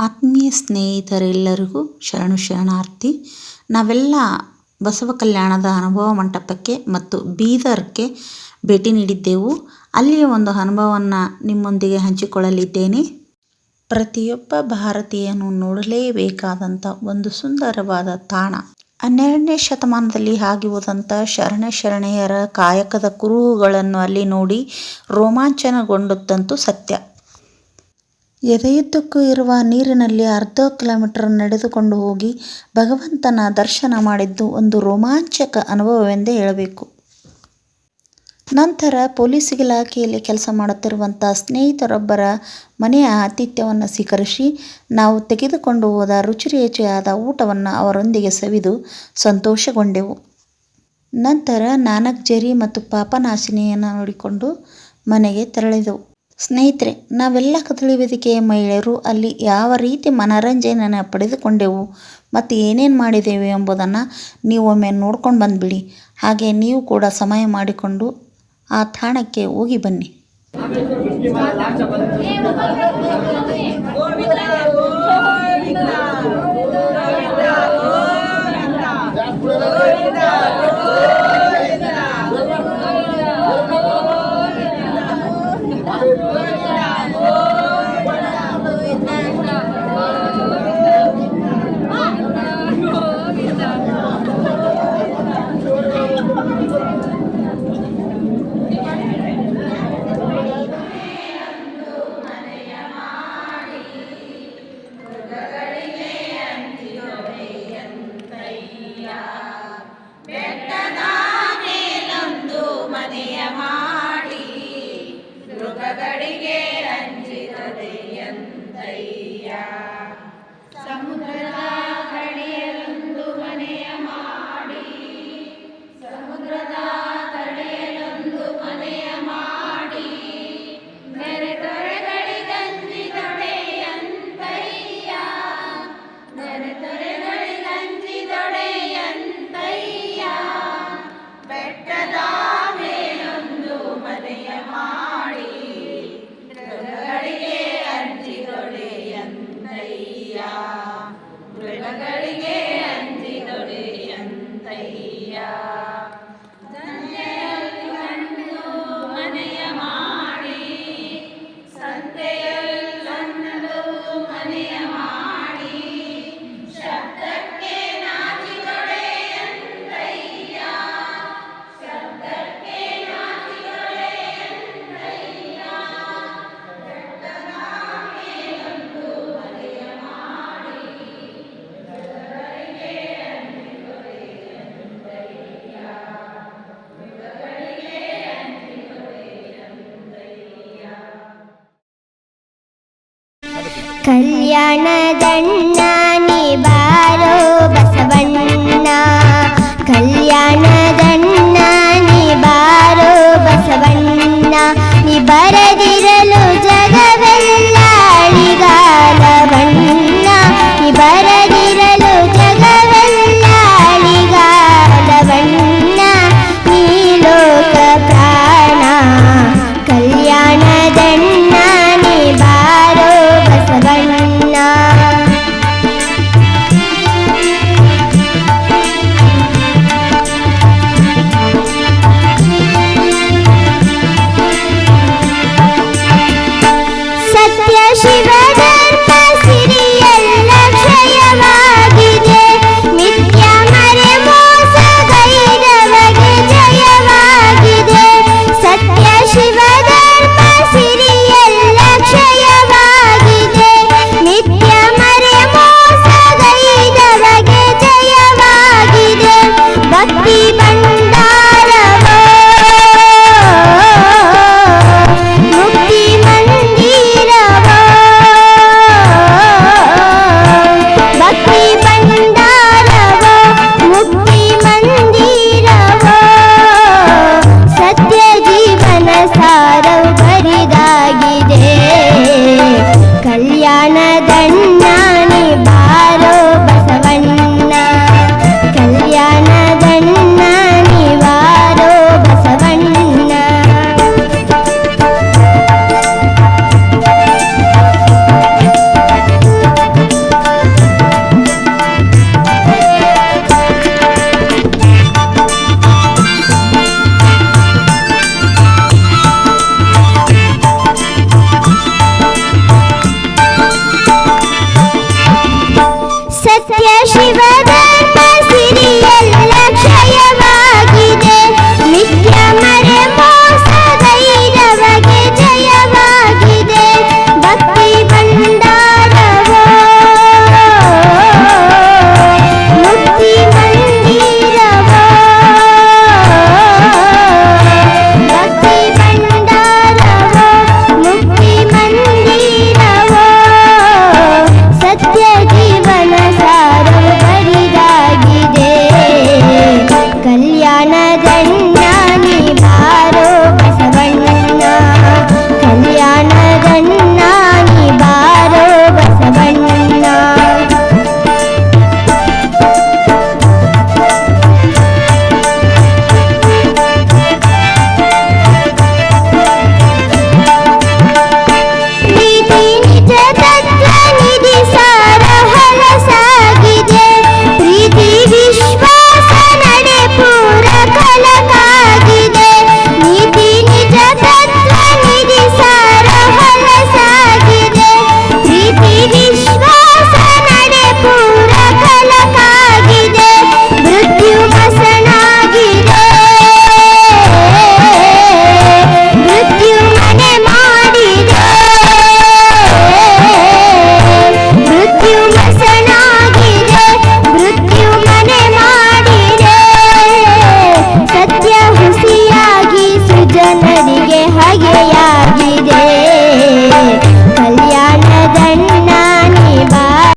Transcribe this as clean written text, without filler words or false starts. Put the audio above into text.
ಆತ್ಮೀಯ ಸ್ನೇಹಿತರೆಲ್ಲರಿಗೂ ಶರಣು ಶರಣಾರ್ಥಿ. ನಾವೆಲ್ಲ ಬಸವ ಕಲ್ಯಾಣದ ಅನುಭವ ಮಂಟಪಕ್ಕೆ ಮತ್ತು ಬೀದರ್ಗೆ ಭೇಟಿ ನೀಡಿದ್ದೆವು. ಅಲ್ಲಿಯ ಒಂದು ಅನುಭವವನ್ನು ನಿಮ್ಮೊಂದಿಗೆ ಹಂಚಿಕೊಳ್ಳಲಿದ್ದೇನೆ. ಪ್ರತಿಯೊಬ್ಬ ಭಾರತೀಯನು ನೋಡಲೇಬೇಕಾದಂಥ ಒಂದು ಸುಂದರವಾದ ತಾಣ. 12ನೇ ಶತಮಾನದಲ್ಲಿ ಆಗಿ ಹೋದಂಥ ಶರಣೆಯರ ಕಾಯಕದ ಕುರುಹುಗಳನ್ನು ಅಲ್ಲಿ ನೋಡಿ ರೋಮಾಂಚನಗೊಂಡದ್ದಂತೂ ಸತ್ಯ. ಎದೆಯುದ್ದಕ್ಕೂ ಇರುವ ನೀರಿನಲ್ಲಿ ಅರ್ಧ ಕಿಲೋಮೀಟರ್ ನಡೆದುಕೊಂಡು ಹೋಗಿ ಭಗವಂತನ ದರ್ಶನ ಮಾಡಿದ್ದು ಒಂದು ರೋಮಾಂಚಕ ಅನುಭವವೆಂದೇ ಹೇಳಬೇಕು. ನಂತರ ಪೊಲೀಸ್ ಇಲಾಖೆಯಲ್ಲಿ ಕೆಲಸ ಮಾಡುತ್ತಿರುವಂಥ ಸ್ನೇಹಿತರೊಬ್ಬರ ಮನೆಯ ಆತಿಥ್ಯವನ್ನು ಸ್ವೀಕರಿಸಿ ನಾವು ತೆಗೆದುಕೊಂಡು ಹೋದ ರುಚಿಯಾದ ಊಟವನ್ನು ಅವರೊಂದಿಗೆ ಸವಿದು ಸಂತೋಷಗೊಂಡೆವು. ನಂತರ ನಾನಕ್ ಜರಿ ಮತ್ತು ಪಾಪನಾಶಿನಿಯನ್ನು ನೋಡಿಕೊಂಡು ಮನೆಗೆ ತೆರಳಿದೆವು. ಸ್ನೇಹಿತರೆ, ನಾವೆಲ್ಲ ಕದಳಿ ವೇದಿಕೆಯ ಮಹಿಳೆಯರು ಅಲ್ಲಿ ಯಾವ ರೀತಿ ಮನರಂಜನೆಯನ್ನು ಪಡೆದುಕೊಂಡೆವು ಮತ್ತು ಏನೇನು ಮಾಡಿದೆವು ಎಂಬುದನ್ನು ನೀವು ಒಮ್ಮೆ ನೋಡ್ಕೊಂಡು ಬಂದುಬಿಡಿ. ಹಾಗೆ ನೀವು ಕೂಡ ಸಮಯ ಮಾಡಿಕೊಂಡು ಆ ತಾಣಕ್ಕೆ ಹೋಗಿ ಬನ್ನಿ. ಸಮುದ್ರದ ಕಡೆಯಲೊಂದು ಮನೆಯ ಮಾಡಿ, ಸಮುದ್ರದ ಕಡೆಯಲೊಂದು ಮನೆಯ ಮಾಡಿ, ನೆರೆ ತೊರೆಗಳಿಗಂಜಿದೊಡೆಯಂತಯ್ಯ, ನೆರೆ ತೊರೆಗಳಿಗಂಜಿದೊಡೆಯಂತಯ್ಯ, ಬೆಟ್ಟದ ಮೇಲೊಂದು ಮನೆಯ ಮಾಡಿ, ಮೃಗಗಳಿಗೆ ಅಂಜಿದೊಡೆಯಂತಯ್ಯ, ಮೃಗಗಳಿಗೆ ಅಂಜಿದೊಡೆಯಂತಯ್ಯ. ಸಂತೆಯಲ್ಲಿ ಕಂಡು ಮನೆಯ ಮಾಡಿ, ಸಂತೆಯಲ್ಲೊಂದು ಮನೆಯ ಮಾಡಿ, ಶಬ್ದಕ್ಕೆ ನಾಚಿದೊಡೆಯಂತಯ್ಯ, ಶಬ್ದಕ್ಕೆ ನಾಚಿದೊಡೆಯಂತಯ್ಯ, ಬೆಟ್ಟದ ಮೇಲೊಂದು ಮನೆಯ ಮಾಡಿ, ಮೃಗಗಳಿಗೆ ಅಂಜಿದೊಡೆಯಂತಯ್ಯ, ಮೃಗಗಳಿಗೆ ಅಂಜಿದೊಡೆಯಂತಯ್ಯ. ಕಲ್ಯಾಣದಣ್ಣ ನೀ ಬಾರೋ ಬಸವಣ್ಣ, ಕಲ್ಯಾಣದಣ್ಣ ನೀ ಬಾರೋ ಬಸವಣ್ಣ, ನೀ ಬರದಿರಲು ಜಗ